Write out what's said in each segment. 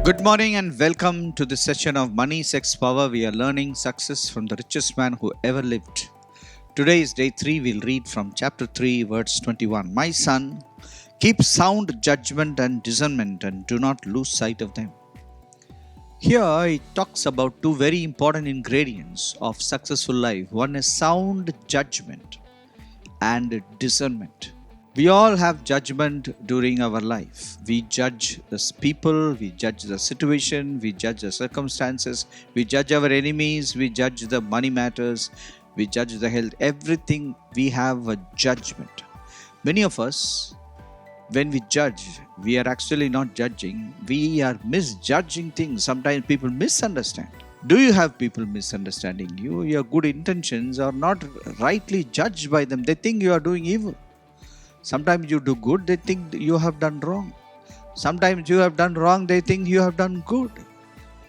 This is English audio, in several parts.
Good morning and welcome to this session of Money, Sex, Power. We are learning success from the richest man who ever lived. Today is day 3. We'll read from chapter 3, verse 21. My son, keep sound judgment and discernment and do not lose sight of them. Here it talks about two very important ingredients of successful life. One is sound judgment and discernment. We all have judgment during our life. We judge the people, we judge the situation, we judge the circumstances, we judge our enemies, we judge the money matters, we judge the health. Everything we have a judgment. Many of us, when we judge, we are actually not judging, we are misjudging things. Sometimes people misunderstand. Do you have people misunderstanding you? Your good intentions are not rightly judged by them. They think you are doing evil. Sometimes you do good, they think you have done wrong. Sometimes you have done wrong, they think you have done good.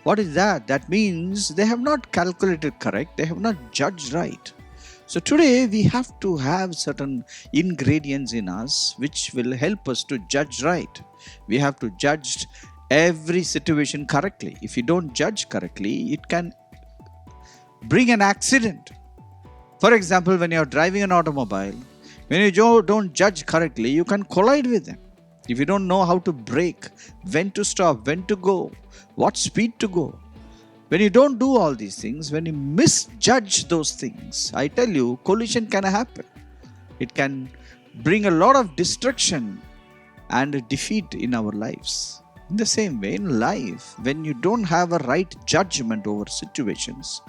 What is that? That means they have not calculated correct, they have not judged right. So today we have to have certain ingredients in us which will help us to judge right. We have to judge every situation correctly. If you don't judge correctly, it can bring an accident. For example, when you are driving an automobile, when you don't judge correctly, you can collide with them. If you don't know how to brake, when to stop, when to go, what speed to go. When you don't do all these things, when you misjudge those things, I tell you, collision can happen. It can bring a lot of destruction and defeat in our lives. In the same way, in life, when you don't have a right judgment over situations,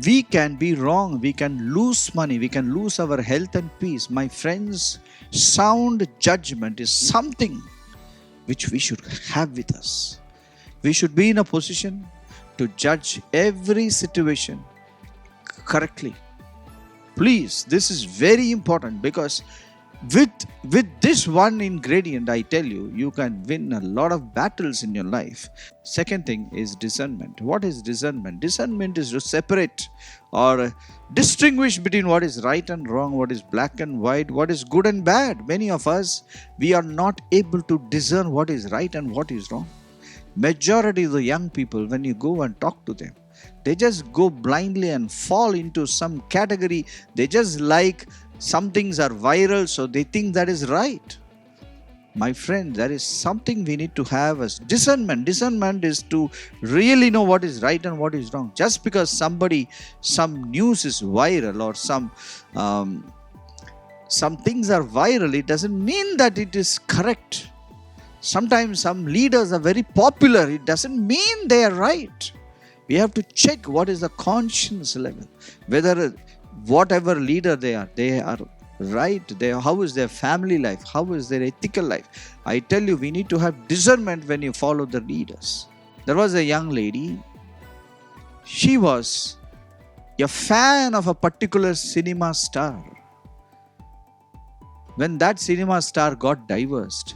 we can be wrong, we can lose money, we can lose our health and peace. My friends, sound judgment is something which we should have with us. We should be in a position to judge every situation correctly. Please, this is very important because with this one ingredient, I tell you, you can win a lot of battles in your life. Second thing is discernment. What is discernment? Discernment is to separate or distinguish between what is right and wrong, what is black and white, what is good and bad. Many of us, we are not able to discern what is right and what is wrong. Majority of the young people, when you go and talk to them, they just go blindly and fall into some category. They just like some things are viral, so they think that is right. My friend, there is something we need to have as discernment. Discernment is to really know what is right and what is wrong. Just because some news is viral or some things are viral, it doesn't mean that it is correct. Sometimes some leaders are very popular. It doesn't mean they are right. We have to check what is the conscience level. Whether whatever leader they are right. How is their family life? How is their ethical life? I tell you, we need to have discernment when you follow the leaders. There was a young lady. She was a fan of a particular cinema star. When that cinema star got divorced,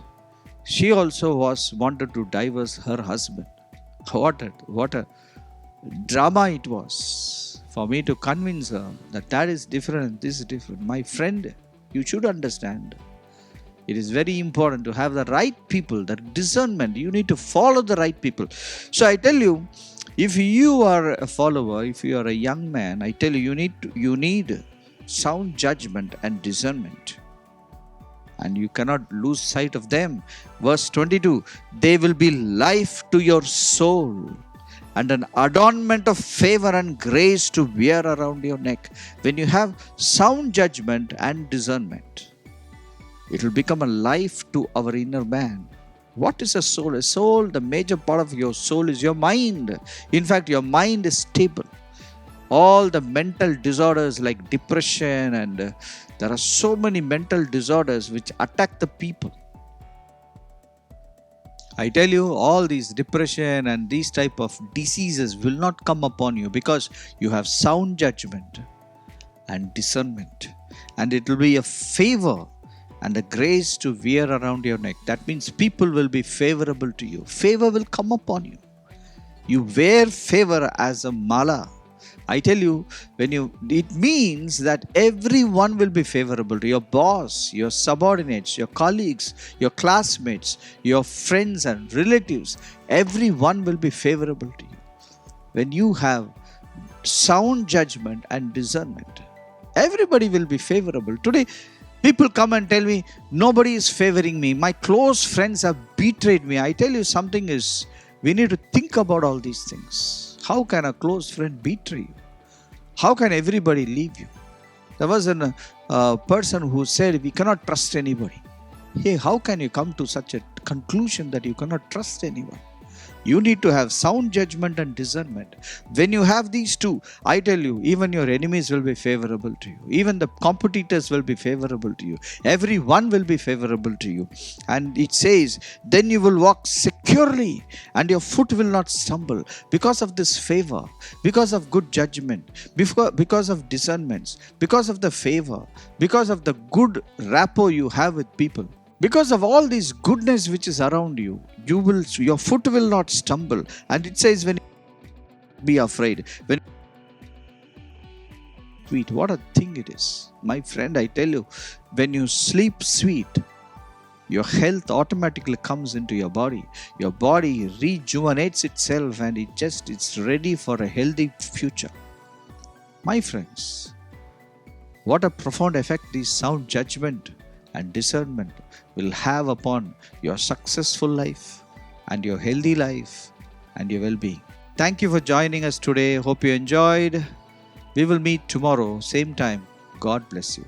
she also wanted to divorce her husband. What a drama it was for me to convince her that is different, this is different. My friend, you should understand. It is very important to have the right people, the discernment. You need to follow the right people. So I tell you, if you are a follower, if you are a young man, I tell you, you need sound judgment and discernment. And you cannot lose sight of them. Verse 22, they will be life to your soul and an adornment of favor and grace to wear around your neck. When you have sound judgment and discernment, it will become a life to our inner man. What is a soul? A soul, the major part of your soul is your mind. In fact, your mind is stable. All the mental disorders like depression and there are so many mental disorders which attack the people. I tell you, all these depression and these type of diseases will not come upon you because you have sound judgment and discernment. And it will be a favor and a grace to wear around your neck. That means people will be favorable to you. Favor will come upon you. You wear favor as a mala. I tell you, it means that everyone will be favorable to your boss, your subordinates, your colleagues, your classmates, your friends and relatives. Everyone will be favorable to you. When you have sound judgment and discernment, everybody will be favorable. Today, people come and tell me, nobody is favoring me. My close friends have betrayed me. I tell you, something is, we need to think about all these things. How can a close friend betray you? How can everybody leave you? There was a person who said, we cannot trust anybody. Hey, how can you come to such a conclusion that you cannot trust anyone? You need to have sound judgment and discernment. When you have these two, I tell you, even your enemies will be favorable to you. Even the competitors will be favorable to you. Everyone will be favorable to you. And it says, then you will walk securely and your foot will not stumble. Because of this favor, because of good judgment, because of discernments, because of the favor, because of the good rapport you have with people, because of all this goodness which is around you, your foot will not stumble. And it says, when you be afraid, when sweet, what a thing it is. My friend, I tell you, when you sleep sweet, your health automatically comes into your body. Your body rejuvenates itself and it's ready for a healthy future. My friends, what a profound effect this sound judgment and discernment will have upon your successful life and your healthy life and your well-being. Thank you for joining us today. Hope you enjoyed. We will meet tomorrow, same time. God bless you.